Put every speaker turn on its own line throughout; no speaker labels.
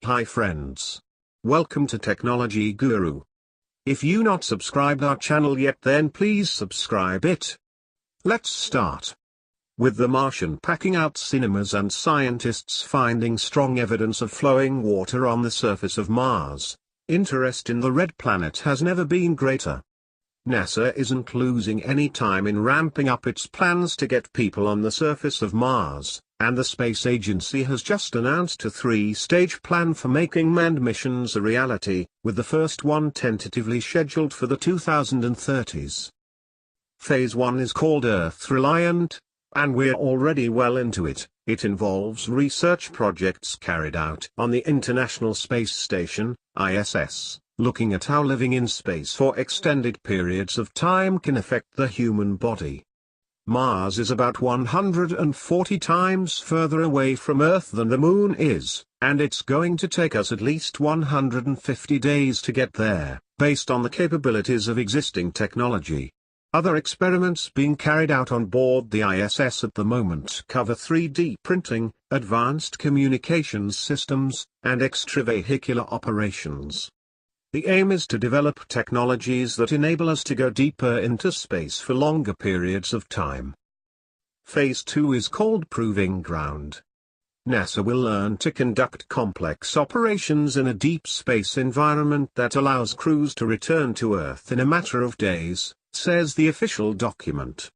Hi friends. Welcome to Technology Guru. If you not subscribed our channel yet, then please subscribe it. Let's start. With the Martian packing out cinemas and scientists finding strong evidence of flowing water on the surface of Mars, interest in the red planet has never been greater. NASA isn't losing any time in ramping up its plans to get people on the surface of Mars, and the space agency has just announced a 3-stage plan for making manned missions a reality, with the first one tentatively scheduled for the 2030s. Phase 1 is called Earth Reliant, and we're already well into it. It involves research projects carried out on the International Space Station, ISS, looking at how living in space for extended periods of time can affect the human body. Mars is about 140 times further away from Earth than the Moon is, and it's going to take us at least 150 days to get there, based on the capabilities of existing technology. Other experiments being carried out on board the ISS at the moment cover 3D printing, advanced communications systems, and extravehicular operations. The aim is to develop technologies that enable us to go deeper into space for longer periods of time. Phase 2 is called Proving Ground. NASA will learn to conduct complex operations in a deep space environment that allows crews to return to Earth in a matter of days, says the official document.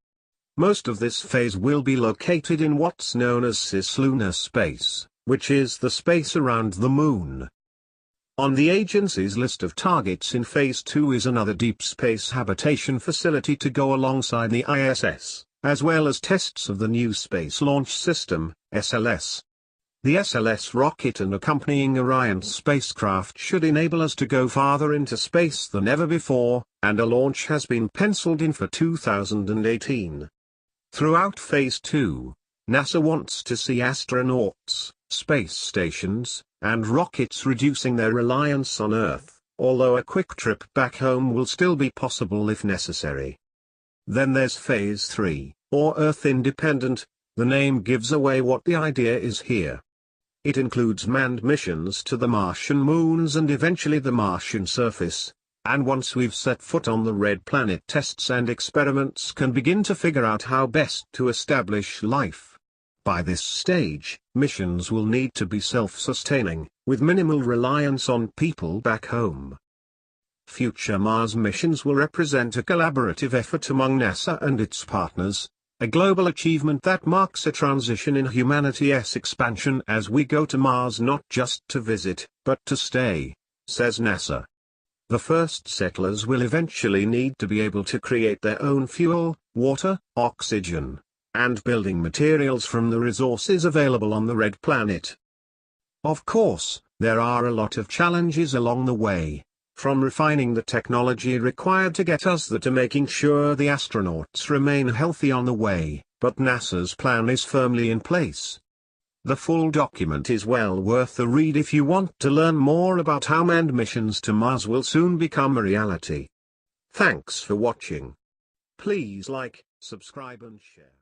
Most of this phase will be located in what's known as cislunar space, which is the space around the Moon. On the agency's list of targets in Phase 2 is another deep space habitation facility to go alongside the ISS, as well as tests of the new Space Launch System, SLS. The SLS rocket and accompanying Orion spacecraft should enable us to go farther into space than ever before, and a launch has been penciled in for 2018. Throughout Phase 2, NASA wants to see astronauts, space stations, and rockets reducing their reliance on Earth, although a quick trip back home will still be possible if necessary. Then there's Phase 3, or Earth Independent. The name gives away what the idea is here. It includes manned missions to the Martian moons and eventually the Martian surface, and once we've set foot on the red planet, tests and experiments can begin to figure out how best to establish life. By this stage, missions will need to be self-sustaining, with minimal reliance on people back home. Future Mars missions will represent a collaborative effort among NASA and its partners, a global achievement that marks a transition in humanity's expansion as we go to Mars not just to visit, but to stay, says NASA. The first settlers will eventually need to be able to create their own fuel, water, oxygen, and building materials from the resources available on the red planet. Of course, there are a lot of challenges along the way, from refining the technology required to get us there to making sure the astronauts remain healthy on the way, but NASA's plan is firmly in place. The full document is well worth the read if you want to learn more about how manned missions to Mars will soon become a reality. Thanks for watching. Please like, subscribe and share.